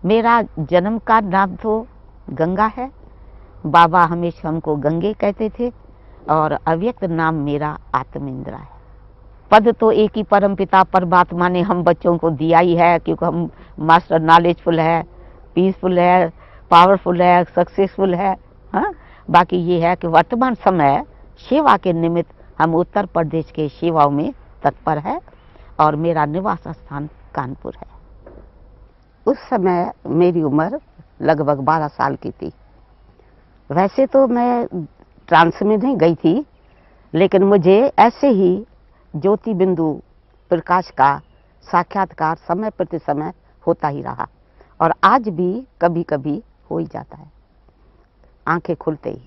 मेरा जन्म का नाम तो गंगा है। बाबा हमेशा हमको गंगे कहते थे और अव्यक्त नाम मेरा आत्मेंद्रा है। पद तो एक ही परमपिता परमात्मा ने हम बच्चों को दिया ही है, क्योंकि हम मास्टर नॉलेजफुल है, पीसफुल है, पावरफुल है, सक्सेसफुल है। हाँ, बाकी ये है कि वर्तमान समय सेवा के निमित्त हम उत्तर प्रदेश के सेवाओं में तत्पर है और मेरा निवास स्थान कानपुर है। उस समय मेरी उम्र लगभग 12 साल की थी। वैसे तो मैं ट्रांस में नहीं गई थी, लेकिन मुझे ऐसे ही ज्योति बिंदु प्रकाश का साक्षात्कार समय प्रति समय होता ही रहा और आज भी कभी कभी हो ही जाता है, आंखें खुलते ही।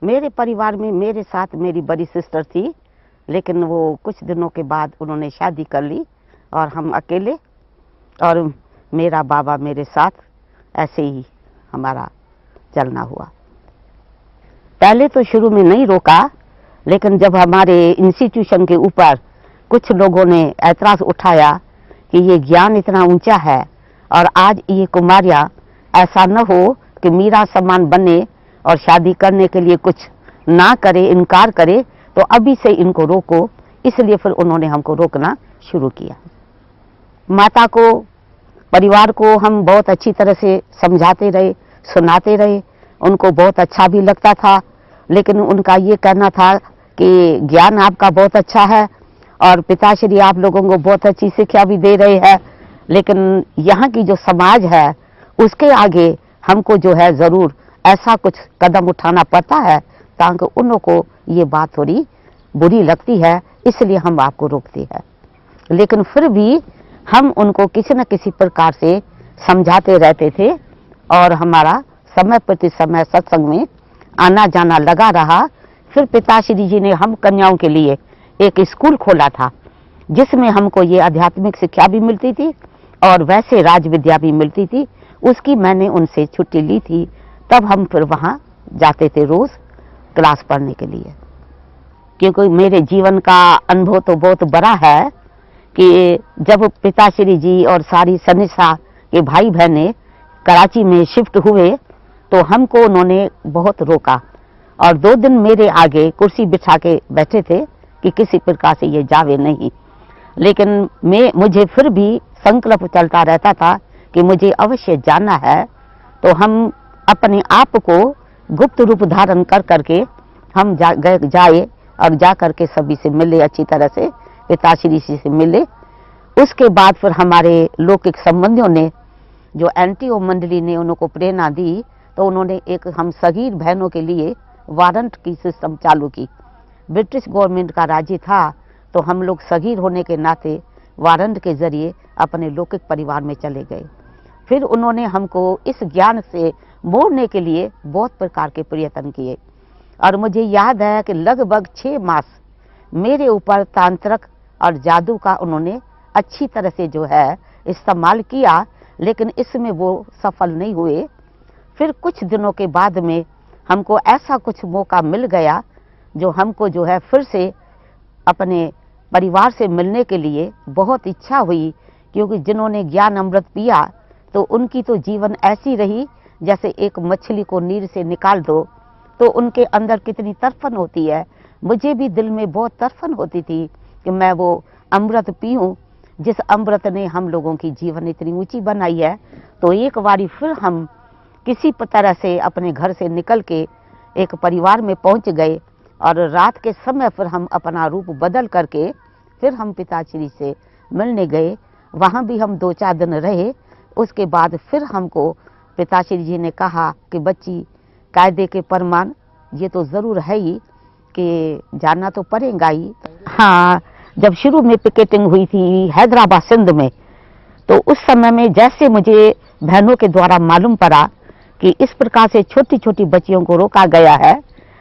मेरे परिवार में मेरे साथ मेरी बड़ी सिस्टर थी, लेकिन वो कुछ दिनों के बाद उन्होंने शादी कर ली और हम अकेले, और मेरा बाबा मेरे साथ ऐसे ही हमारा चलना हुआ। पहले तो शुरू में नहीं रोका, लेकिन जब हमारे इंस्टीट्यूशन के ऊपर कुछ लोगों ने ऐतराज उठाया कि ये ज्ञान इतना ऊंचा है और आज ये कुमारियाँ ऐसा न हो कि मीरा समान बने और शादी करने के लिए कुछ ना करे, इनकार करे, तो अभी से इनको रोको। इसलिए फिर उन्होंने हमको रोकना शुरू किया। माता को, परिवार को हम बहुत अच्छी तरह से समझाते रहे, सुनाते रहे, उनको बहुत अच्छा भी लगता था, लेकिन उनका ये कहना था कि ज्ञान आपका बहुत अच्छा है और पिताश्री आप लोगों को बहुत अच्छी शिक्षा भी दे रहे हैं, लेकिन यहाँ की जो समाज है उसके आगे हमको जो है ज़रूर ऐसा कुछ कदम उठाना पड़ता है ताकि उन को ये बात थोड़ी बुरी लगती है, इसलिए हम आपको रोकते हैं। लेकिन फिर भी हम उनको किसी न किसी प्रकार से समझाते रहते थे और हमारा समय प्रति समय सत्संग में आना जाना लगा रहा। फिर पिताश्री जी ने हम कन्याओं के लिए एक स्कूल खोला था, जिसमें हमको ये आध्यात्मिक शिक्षा भी मिलती थी और वैसे राज विद्या भी मिलती थी। उसकी मैंने उनसे छुट्टी ली थी, तब हम फिर वहाँ जाते थे रोज़ क्लास पढ़ने के लिए। क्योंकि मेरे जीवन का अनुभव तो बहुत बड़ा है कि जब पिताश्री जी और सारी सनिसा के भाई बहने कराची में शिफ्ट हुए तो हमको उन्होंने बहुत रोका और 2 दिन मेरे आगे कुर्सी बिछा के बैठे थे कि किसी प्रकार से ये जावे नहीं। लेकिन मुझे फिर भी संकल्प चलता रहता था कि मुझे अवश्य जाना है। तो हम अपने आप को गुप्त रूप धारण कर करके हम जाए और जा करके सभी से मिले, अच्छी तरह से पिताश्री जी से मिले। उसके बाद फिर हमारे लौकिक संबंधियों ने, जो एनटीओ मंडली ने उनको प्रेरणा दी, तो उन्होंने एक हम सगीर बहनों के लिए वारंट की सिस्टम चालू की। ब्रिटिश गवर्नमेंट का राज्य था, तो हम लोग सगीर होने के नाते वारंट के जरिए अपने लौकिक परिवार में चले गए। फिर उन्होंने हमको इस ज्ञान से मोड़ने के लिए बहुत प्रकार के प्रयत्न किए और मुझे याद है कि लगभग 6 मास मेरे ऊपर तांत्रिक और जादू का उन्होंने अच्छी तरह से जो है इस्तेमाल किया, लेकिन इसमें वो सफल नहीं हुए। फिर कुछ दिनों के बाद में हमको ऐसा कुछ मौका मिल गया जो हमको जो है फिर से अपने परिवार से मिलने के लिए बहुत इच्छा हुई, क्योंकि जिन्होंने ज्ञान अमृत पिया तो उनकी तो जीवन ऐसी रही जैसे एक मछली को नीर से निकाल दो तो उनके अंदर कितनी तड़फन होती है। मुझे भी दिल में बहुत तड़फन होती थी कि मैं वो अमृत पीऊँ जिस अमृत ने हम लोगों की जीवन इतनी ऊंची बनाई है। तो एक बारी फिर हम किसी तरह से अपने घर से निकल के एक परिवार में पहुंच गए और रात के समय फिर हम अपना रूप बदल करके फिर हम पिताश्री से मिलने गए। वहाँ भी हम 2-4 दिन रहे। उसके बाद फिर हमको पिताश्री जी ने कहा कि बच्ची, कायदे के प्रमाण ये तो ज़रूर है ही कि जाना तो पड़ेगा ही। हाँ, जब शुरू में पिकेटिंग हुई थी हैदराबाद सिंध में, तो उस समय में जैसे मुझे बहनों के द्वारा मालूम पड़ा कि इस प्रकार से छोटी छोटी बच्चियों को रोका गया है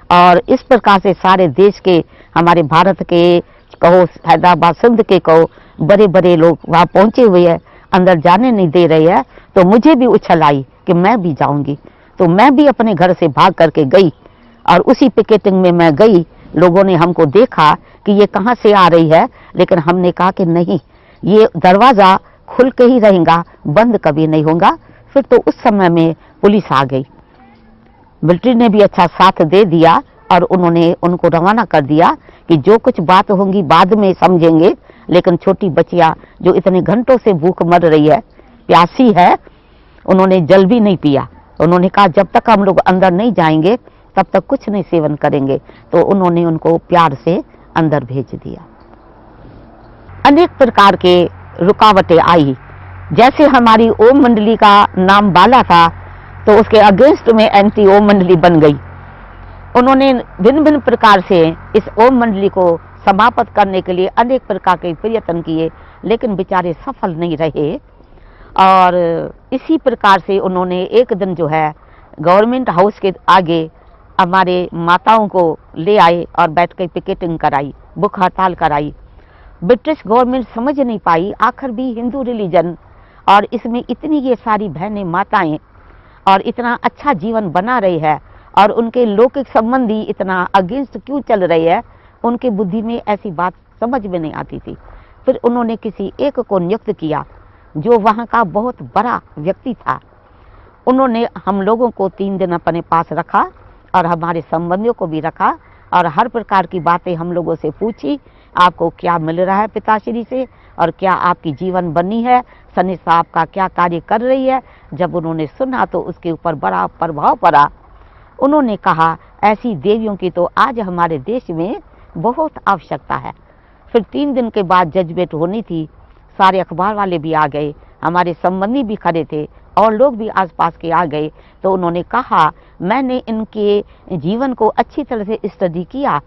और इस प्रकार से सारे देश के, हमारे भारत के कहो, हैदराबाद सिंध के कहो, बड़े बड़े लोग वहाँ पहुँचे हुए हैं, अंदर जाने नहीं दे रहे हैं, तो मुझे भी उछल आई कि मैं भी जाऊंगी। तो मैं भी अपने घर से भाग करके गई और उसी पिकेटिंग में मैं गई। लोगों ने हमको देखा कि ये कहाँ से आ रही है, लेकिन हमने कहा कि नहीं, ये दरवाज़ा खुल के ही रहेगा, बंद कभी नहीं होगा। फिर तो उस समय में पुलिस आ गई, मिलिट्री ने भी अच्छा साथ दे दिया और उन्होंने उनको रवाना कर दिया कि जो कुछ बात होंगी बाद में समझेंगे, लेकिन छोटी बच्चियां जो इतने घंटों से भूख मर रही है, प्यासी है, उन्होंने जल भी नहीं पिया। उन्होंने कहा जब तक हम लोग अंदर नहीं जाएंगे तब तक कुछ नहीं सेवन करेंगे। तो उन्होंने उनको प्यार से अंदर भेज दिया। अनेक प्रकार के रुकावटें आई। जैसे हमारी ओम मंडली का नाम बाला था तो उसके अगेंस्ट में एंटी ओम मंडली बन गई। उन्होंने भिन्न भिन्न प्रकार से इस ओम मंडली को समाप्त करने के लिए अनेक प्रकार के प्रयत्न किए, लेकिन बेचारे सफल नहीं रहे। और इसी प्रकार से उन्होंने एक दिन जो है गवर्नमेंट हाउस के आगे हमारे माताओं को ले आए और बैठ कर पिकेटिंग कराई, भूख हड़ताल कराई। ब्रिटिश गवर्नमेंट समझ नहीं पाई, आखिर भी हिंदू रिलीजन और इसमें इतनी ये सारी बहनें माताएं और इतना अच्छा जीवन बना रही है और उनके लौकिक संबंधी इतना अगेंस्ट क्यों चल रही है, उनके बुद्धि में ऐसी बात समझ में नहीं आती थी। फिर उन्होंने किसी एक को नियुक्त किया जो वहाँ का बहुत बड़ा व्यक्ति था। उन्होंने हम लोगों को 3 दिन अपने पास रखा और हमारे संबंधियों को भी रखा और हर प्रकार की बातें हम लोगों से पूछी। आपको क्या मिल रहा है पिताश्री से और क्या आपकी जीवन बनी है, सनी साहब का क्या कार्य कर रही है। जब उन्होंने सुना तो उसके ऊपर बड़ा प्रभाव पड़ा। उन्होंने कहा ऐसी देवियों की तो आज हमारे देश में बहुत आवश्यकता है। फिर 3 दिन के बाद जजमेंट होनी थी, सारे अखबार वाले भी आ गए, हमारे संबंधी भी खड़े थे और लोग भी आसपास के आ गए। तो उन्होंने कहा मैंने इनके जीवन को अच्छी तरह से स्टडी किया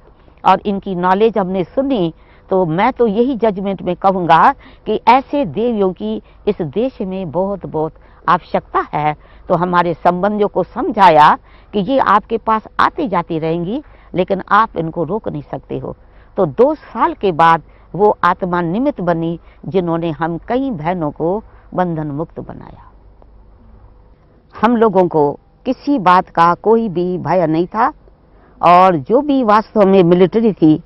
और इनकी नॉलेज हमने सुनी, तो मैं तो यही जजमेंट में कहूँगा कि ऐसे देवियों की इस देश में बहुत बहुत आवश्यकता है। तो हमारे संबंधियों को समझाया कि ये आपके पास आती जाती रहेंगी, लेकिन आप इनको रोक नहीं सकते हो। तो 2 साल के बाद वो आत्मा निमित्त बनी जिन्होंने हम कई बहनों को बंधन मुक्त बनाया। हम लोगों को किसी बात का कोई भी भय नहीं था और जो भी वास्तव में मिलिट्री थी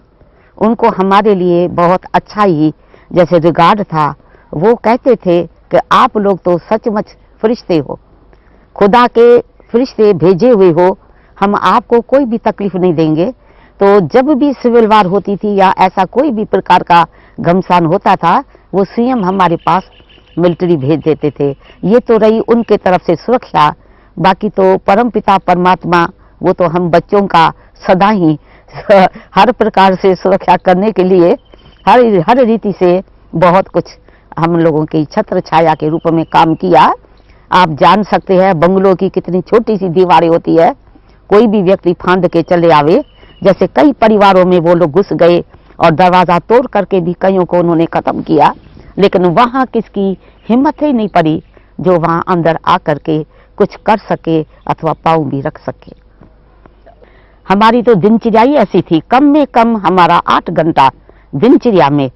उनको हमारे लिए बहुत अच्छा ही जैसे रिगार्ड था। वो कहते थे कि आप लोग तो सचमुच फरिश्ते हो, खुदा के फरिश्ते भेजे हुए हो, हम आपको कोई भी तकलीफ नहीं देंगे। तो जब भी सिविल वार होती थी या ऐसा कोई भी प्रकार का घमसान होता था, वो स्वयं हमारे पास मिलिट्री भेज देते थे। ये तो रही उनके तरफ से सुरक्षा। बाकी तो परमपिता परमात्मा वो तो हम बच्चों का सदा ही हर प्रकार से सुरक्षा करने के लिए हर रीति से बहुत कुछ हम लोगों की छत्र छाया के रूप में काम किया। आप जान सकते हैं बंगलों की कितनी छोटी सी दीवारें होती है, कोई भी व्यक्ति फांद के चले आवे। जैसे कई परिवारों में वो लोग घुस गए और दरवाजा तोड़ करके भी कईयों को उन्होंने खत्म किया, लेकिन वहाँ किसकी हिम्मत ही नहीं पड़ी जो वहाँ अंदर आकर के कुछ कर सके अथवा पाँव भी रख सके। हमारी तो दिनचर्या ही ऐसी थी, कम में कम हमारा 8 घंटा दिनचर्या में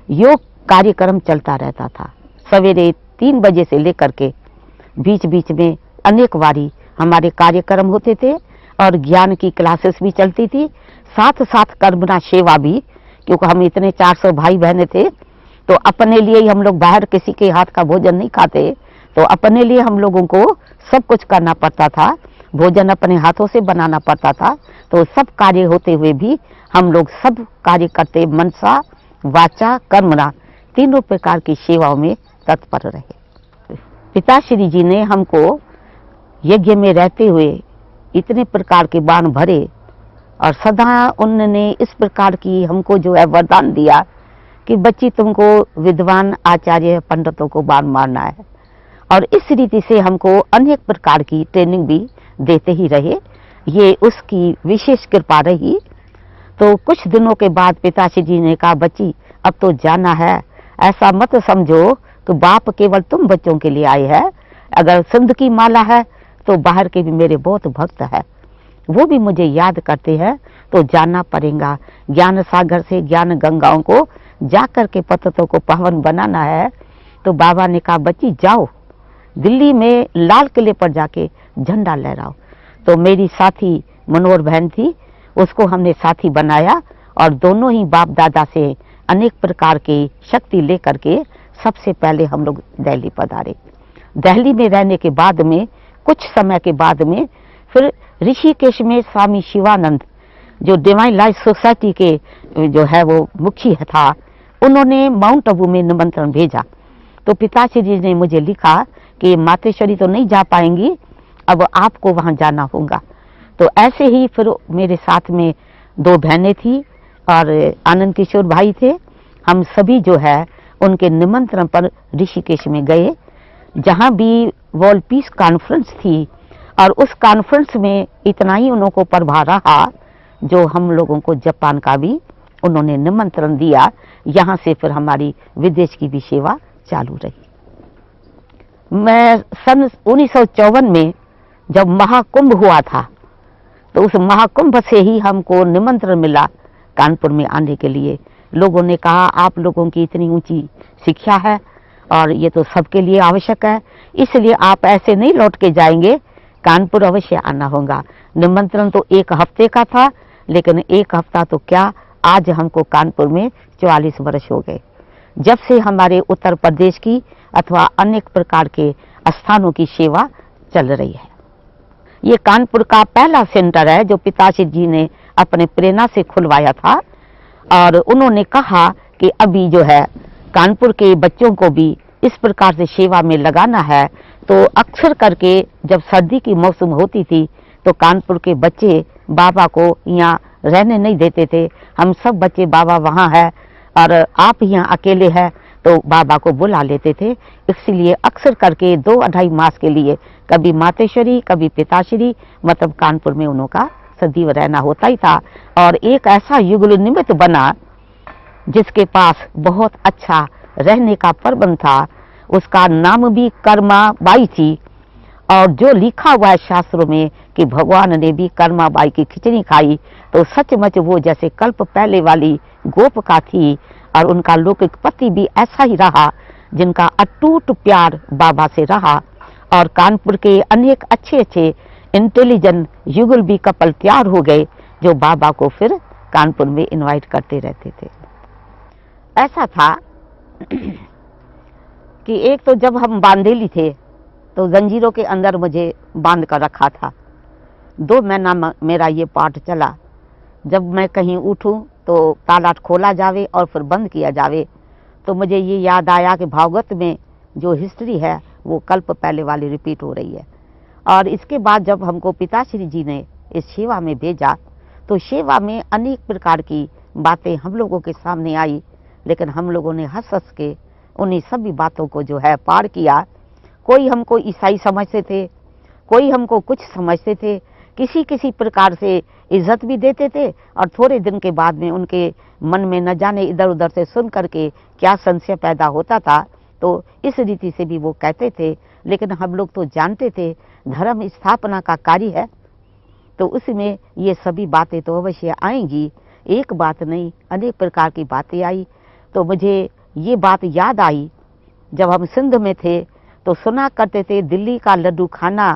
योग कार्यक्रम चलता रहता था। सवेरे 3 बजे से लेकर के बीच बीच में अनेक बारी हमारे कार्यक्रम होते थे और ज्ञान की क्लासेस भी चलती थी, साथ साथ कर्मणा सेवा भी, क्योंकि हम इतने 400 भाई बहने थे तो अपने लिए ही हम लोग बाहर किसी के हाथ का भोजन नहीं खाते, तो अपने लिए हम लोगों को सब कुछ करना पड़ता था, भोजन अपने हाथों से बनाना पड़ता था। तो सब कार्य होते हुए भी हम लोग सब कार्य करते, मनसा वाचा कर्मणा तीनों प्रकार की सेवाओं में तत्पर रहे। पिताश्री जी ने हमको यज्ञ में रहते हुए इतने प्रकार के बाण भरे और सदा उन्होंने इस प्रकार की हमको जो है वरदान दिया कि बच्ची तुमको विद्वान आचार्य पंडितों को बाण मारना है। और इस रीति से हमको अनेक प्रकार की ट्रेनिंग भी देते ही रहे, ये उसकी विशेष कृपा रही। तो कुछ दिनों के बाद पिताश्री जी ने कहा बच्ची अब तो जाना है, ऐसा मत समझो कि बाप केवल तुम बच्चों के लिए आए हैं, अगर सिंध की माला है तो बाहर के भी मेरे बहुत भक्त है, वो भी मुझे याद करते हैं, तो जाना पड़ेगा। ज्ञान सागर से ज्ञान गंगाओं को जाकर के पतितों को पावन बनाना है। तो बाबा ने कहा बच्ची जाओ, दिल्ली में लाल किले पर जाके झंडा लहराओ। तो मेरी साथी मनोहर बहन थी, उसको हमने साथी बनाया और दोनों ही बाप दादा से अनेक प्रकार की शक्ति लेकर के सबसे पहले हम लोग दिल्ली पधारे। दिल्ली में रहने के बाद में कुछ समय के बाद में फिर ऋषिकेश में स्वामी शिवानंद जो डिवाइन लाइफ सोसाइटी के जो है वो मुखी था, उन्होंने माउंट आबू में निमंत्रण भेजा। तो पिताजी जी ने मुझे लिखा कि मातेश्वरी तो नहीं जा पाएंगी, अब आपको वहां जाना होगा। तो ऐसे ही फिर मेरे साथ में 2 बहनें थी और आनंद किशोर भाई थे। हम सभी जो है उनके निमंत्रण पर ऋषिकेश में गए, जहां भी वर्ल्ड पीस कॉन्फ्रेंस थी। और उस कॉन्फ्रेंस में इतना ही उनको प्रभाव रहा जो हम लोगों को जापान का भी उन्होंने निमंत्रण दिया। यहाँ से फिर हमारी विदेश की भी सेवा चालू रही। मैं सन 1954 में जब महाकुंभ हुआ था, तो उस महाकुंभ से ही हमको निमंत्रण मिला कानपुर में आने के लिए। लोगों ने कहा आप लोगों की इतनी ऊंची शिक्षा है और ये तो सबके लिए आवश्यक है, इसलिए आप ऐसे नहीं लौट के जाएंगे, कानपुर अवश्य आना होगा। निमंत्रण तो 1 हफ्ते का था, लेकिन 1 हफ्ता तो क्या, आज हमको कानपुर में 44 वर्ष हो गए, जब से हमारे उत्तर प्रदेश की अथवा अनेक प्रकार के स्थानों की सेवा चल रही है। ये कानपुर का पहला सेंटर है जो पिताजी जी ने अपने प्रेरणा से खुलवाया था। और उन्होंने कहा कि अभी जो है कानपुर के बच्चों को भी इस प्रकार से सेवा में लगाना है। तो अक्सर करके जब सर्दी की मौसम होती थी तो कानपुर के बच्चे बाबा को यहाँ रहने नहीं देते थे। हम सब बच्चे बाबा वहाँ है और आप यहाँ अकेले हैं, तो बाबा को बुला लेते थे। इसलिए अक्सर करके 2-2.5 मास के लिए कभी मातेश्वरी कभी पिताश्री मतलब कानपुर में उनका सदैव रहना होता ही था। और एक ऐसा युगल निमित्त बना जिसके पास बहुत अच्छा रहने का प्रबंध था, उसका नाम भी कर्मा बाई थी। और जो लिखा हुआ है शास्त्रों में कि भगवान ने भी कर्मा बाई की खिचड़ी खाई, तो सचमुच वो जैसे कल्प पहले वाली गोपिका थी। और उनका लौकिक पति भी ऐसा ही रहा जिनका अटूट प्यार बाबा से रहा। और कानपुर के अनेक अच्छे अच्छे इंटेलिजेंट युगल भी कपल तैयार हो गए जो बाबा को फिर कानपुर में इनवाइट करते रहते थे। ऐसा था कि एक तो जब हम बांदेली थे तो जंजीरों के अंदर मुझे बांध कर रखा था। 2 महीना मेरा ये पाठ चला। जब मैं कहीं उठूं तो ताला खोला जावे और फिर बंद किया जावे। तो मुझे ये याद आया कि भागवत में जो हिस्ट्री है वो कल्प पहले वाली रिपीट हो रही है। और इसके बाद जब हमको पिताश्री जी ने इस सेवा में भेजा तो सेवा में अनेक प्रकार की बातें हम लोगों के सामने आई, लेकिन हम लोगों ने हंस हंस के उन्हीं सभी बातों को जो है पार किया। कोई हमको ईसाई समझते थे, कोई हमको कुछ समझते थे, किसी किसी प्रकार से इज्जत भी देते थे। और थोड़े दिन के बाद में उनके मन में न जाने इधर उधर से सुन करके क्या संशय पैदा होता था, तो इस रीति से भी वो कहते थे। लेकिन हम लोग तो जानते थे धर्म स्थापना का कार्य है, तो उसमें ये सभी बातें तो अवश्य आएंगी। एक बात नहीं, अनेक प्रकार की बातें आई। तो मुझे ये बात याद आई, जब हम सिंध में थे तो सुना करते थे दिल्ली का लड्डू खाना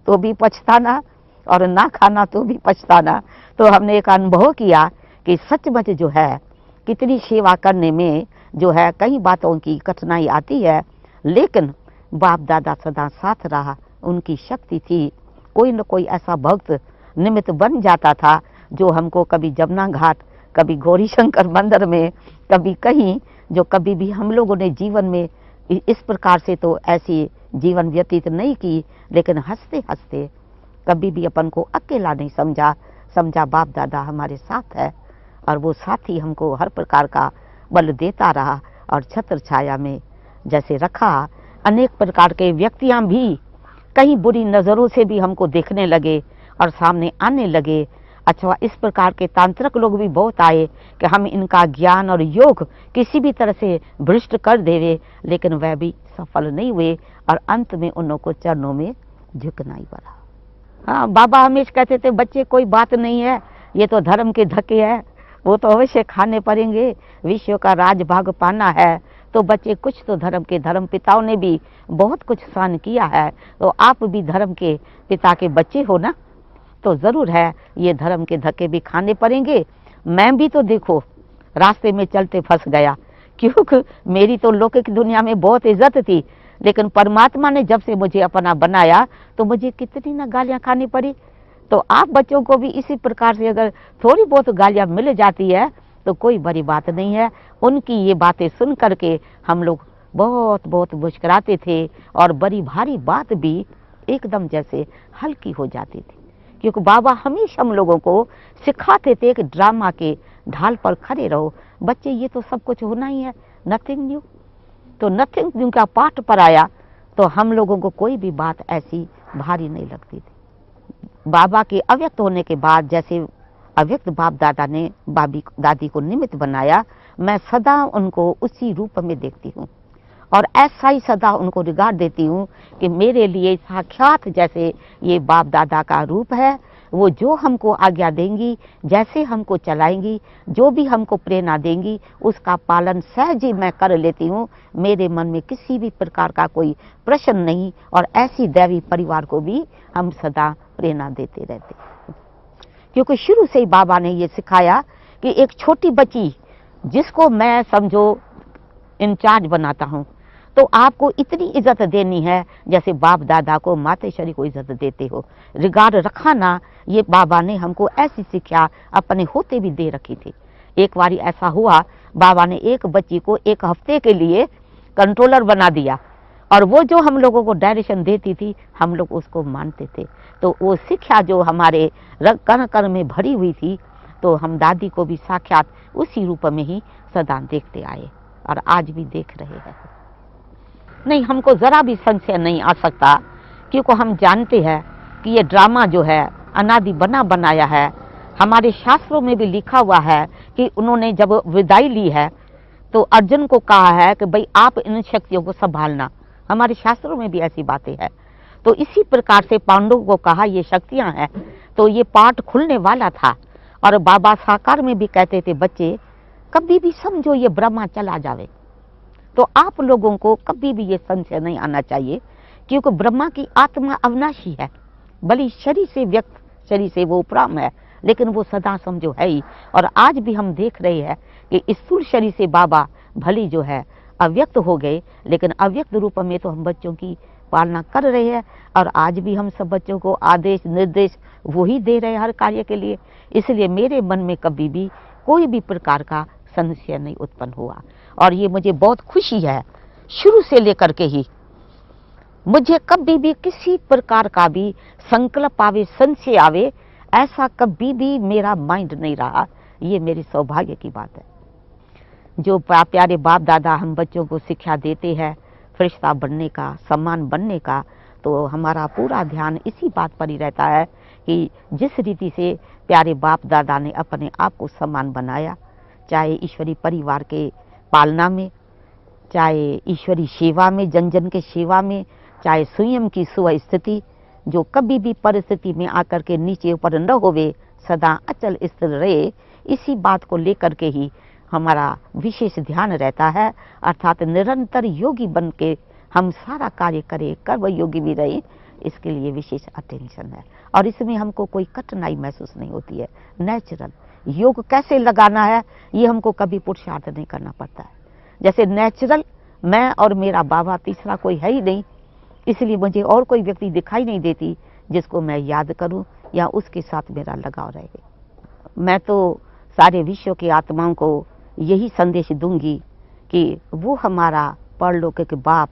तो भी पछताना और ना खाना तो भी पछताना। तो हमने एक अनुभव किया कि सचमुच जो है कितनी सेवा करने में जो है कई बातों की कठिनाई आती है, लेकिन बाप दादा सदा साथ रहा, उनकी शक्ति थी। कोई न कोई ऐसा भक्त निमित्त बन जाता था जो हमको कभी जमुना घाट, कभी गौरी शंकर मंदिर में, कभी कहीं, जो कभी भी हम लोगों ने जीवन में इस प्रकार से तो ऐसी जीवन व्यतीत नहीं की, लेकिन हंसते हंसते कभी भी अपन को अकेला नहीं समझा बाप दादा हमारे साथ है। और वो साथी हमको हर प्रकार का बल देता रहा और छत्र छाया में जैसे रखा। अनेक प्रकार के व्यक्तियां भी कहीं बुरी नज़रों से भी हमको देखने लगे और सामने आने लगे। अच्छा, इस प्रकार के तांत्रिक लोग भी बहुत आए कि हम इनका ज्ञान और योग किसी भी तरह से भ्रष्ट कर देवे, लेकिन वह भी सफल नहीं हुए और अंत में उनको चरणों में झुकना ही पड़ा। हाँ, बाबा हमेशा कहते थे बच्चे कोई बात नहीं है, ये तो धर्म के धक्के है, वो तो अवश्य खाने पड़ेंगे। विश्व का राजभाग पाना है तो बच्चे कुछ तो धर्म पिताओं ने भी बहुत कुछ सहन किया है, तो आप भी धर्म के पिता के बच्चे हो ना, तो ज़रूर है ये धर्म के धक्के भी खाने पड़ेंगे। मैं भी तो देखो रास्ते में चलते फंस गया, क्योंकि मेरी तो लौकिक दुनिया में बहुत इज्जत थी, लेकिन परमात्मा ने जब से मुझे अपना बनाया तो मुझे कितनी ना गालियां खानी पड़ी। तो आप बच्चों को भी इसी प्रकार से अगर थोड़ी बहुत गालियां मिल जाती है तो कोई बड़ी बात नहीं है। उनकी ये बातें सुन करके हम लोग बहुत बहुत मुस्कुराते थे और बड़ी भारी बात भी एकदम जैसे हल्की हो जाती थी, क्योंकि बाबा हमेशा हम लोगों को सिखाते थे कि ड्रामा के ढाल पर खड़े रहो बच्चे, ये तो सब कुछ होना ही है, नथिंग न्यू। तो नथिंग न्यू का पाठ पढ़ाया तो हम लोगों को कोई भी बात ऐसी भारी नहीं लगती थी। बाबा के अव्यक्त होने के बाद जैसे अव्यक्त बाप दादा ने बाबी दादी को निमित्त बनाया, मैं सदा उनको उसी रूप में देखती हूँ और ऐसा ही सदा उनको रिगार्ड देती हूँ कि मेरे लिए साक्षात जैसे ये बाप दादा का रूप है। वो जो हमको आज्ञा देंगी, जैसे हमको चलाएंगी, जो भी हमको प्रेरणा देंगी, उसका पालन सहज ही मैं कर लेती हूँ। मेरे मन में किसी भी प्रकार का कोई प्रश्न नहीं, और ऐसी दैवी परिवार को भी हम सदा प्रेरणा देते रहते हैं, क्योंकि शुरू से ही बाबा ने ये सिखाया कि एक छोटी बच्ची जिसको मैं समझो इंचार्ज बनाता हूँ, तो आपको इतनी इज्जत देनी है जैसे बाप दादा को मातेश्वरी को इज्जत देते हो। रिगार्ड रखाना, ये बाबा ने हमको ऐसी शिक्षा अपने होते भी दे रखी थी। एक बारी ऐसा हुआ, बाबा ने एक बच्ची को एक हफ्ते के लिए कंट्रोलर बना दिया और वो जो हम लोगों को डायरेक्शन देती थी हम लोग उसको मानते थे। तो वो शिक्षा जो हमारे कण कण में भरी हुई थी, तो हम दादी को भी साक्षात उसी रूप में ही सदा देखते आए और आज भी देख रहे हैं। नहीं, हमको जरा भी संशय नहीं आ सकता, क्योंकि हम जानते हैं कि ये ड्रामा जो है अनादि बना बनाया है। हमारे शास्त्रों में भी लिखा हुआ है कि उन्होंने जब विदाई ली है तो अर्जुन को कहा है कि भाई आप इन शक्तियों को संभालना। हमारे शास्त्रों में भी ऐसी बातें हैं। तो इसी प्रकार से पांडवों को कहा ये शक्तियां हैं, तो ये पाठ खुलने वाला था। और बाबा साकार में भी कहते थे, बच्चे कभी भी समझो ये ब्रह्मा चला जावे तो आप लोगों को कभी भी ये संशय नहीं आना चाहिए, क्योंकि ब्रह्मा की आत्मा अविनाशी है। भले शरीर से व्यक्त, शरीर से वो उपराम है, लेकिन वो सदा समझो है ही। और आज भी हम देख रहे हैं कि स्थूल शरीर से बाबा भले जो है अव्यक्त हो गए, लेकिन अव्यक्त रूप में तो हम बच्चों की पालना कर रहे हैं। और आज भी हम सब बच्चों को आदेश निर्देश वही दे रहे हैं हर कार्य के लिए। इसलिए मेरे मन में कभी भी कोई भी प्रकार का संशय नहीं उत्पन्न हुआ। और ये मुझे बहुत खुशी है, शुरू से लेकर के ही मुझे कभी भी किसी प्रकार का भी संकल्प आवे, संशय आवे, ऐसा कभी भी मेरा माइंड नहीं रहा। ये मेरी सौभाग्य की बात है। जो प्यारे बाप दादा हम बच्चों को शिक्षा देते हैं फरिश्ता बनने का, सम्मान बनने का, तो हमारा पूरा ध्यान इसी बात पर ही रहता है कि जिस रीति से प्यारे बाप दादा ने अपने आप को सम्मान बनाया, चाहे ईश्वरी परिवार के पालना में, चाहे ईश्वरी सेवा में, जन जन के सेवा में, चाहे स्वयं की स्वस्थिति, जो कभी भी परिस्थिति में आकर के नीचे ऊपर न होवे, सदा अचल स्थिर रहे, इसी बात को लेकर के ही हमारा विशेष ध्यान रहता है। अर्थात निरंतर योगी बन के हम सारा कार्य करें, कर्म योगी भी रहे, इसके लिए विशेष अटेंशन है। और इसमें हमको कोई कठिनाई महसूस नहीं होती है। नेचुरल योग कैसे लगाना है ये हमको कभी पुरुषार्थ नहीं करना पड़ता है। जैसे नेचुरल मैं और मेरा बाबा, तीसरा कोई है ही नहीं, इसलिए मुझे और कोई व्यक्ति दिखाई नहीं देती जिसको मैं याद करूं या उसके साथ मेरा लगाव रहे। मैं तो सारे विश्व की आत्माओं को यही संदेश दूंगी कि वो हमारा परलौकिक बाप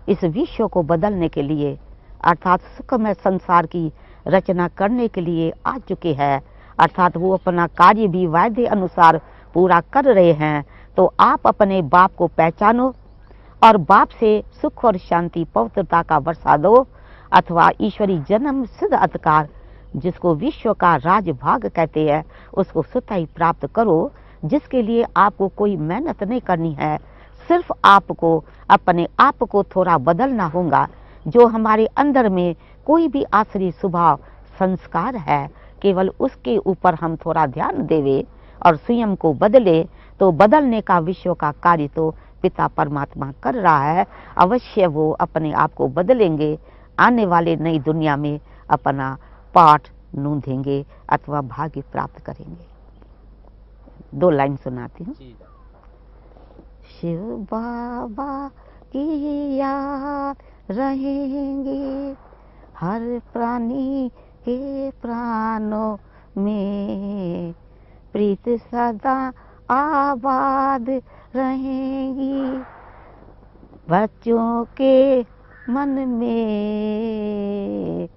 इस विश्व को बदलने के लिए, अर्थात सुखमय संसार की रचना करने के लिए आ चुके हैं। अर्थात वो अपना कार्य भी वायदे अनुसार पूरा कर रहे हैं। तो आप अपने बाप को पहचानो और बाप से सुख और शांति पवित्रता का वर्षा दो, अथवा ईश्वरी जन्म सिद्ध अधिकार जिसको विश्व का राजभाग कहते हैं उसको स्वतः ही प्राप्त करो, जिसके लिए आपको कोई मेहनत नहीं करनी है। सिर्फ आपको अपने आप को थोड़ा बदलना होगा। जो हमारे अंदर में कोई भी आसरी स्वभाव संस्कार है, केवल उसके ऊपर हम थोड़ा ध्यान देवे और स्वयं को बदले, तो बदलने का विश्व का कार्य तो पिता परमात्मा कर रहा है। अवश्य वो अपने आप को बदलेंगे, आने वाले नई दुनिया में अपना पाठ नूंदेंगे अथवा भाग्य प्राप्त करेंगे। 2 लाइन सुनाती हूँ। शिव बाबा की याद रहेंगी हर प्राणी के प्राणों में, प्रीत सदा आबाद रहेंगी बच्चों के मन में,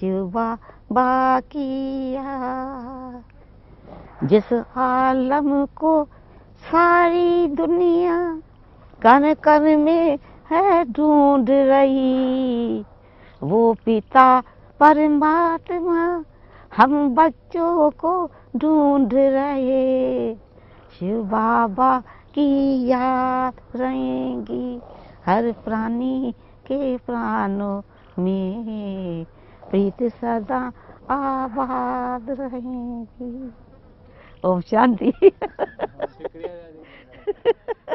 शिव बाबा की याद। जिस आलम को सारी दुनिया कण कण में है ढूंढ रही, वो पिता परमात्मा हम बच्चों को ढूंढ रहे, शिव बाबा की याद रहेंगी हर प्राणी के प्राणों में, प्रीत सदा आबाद रहेंगी। ओम शांति। शुक्रिया।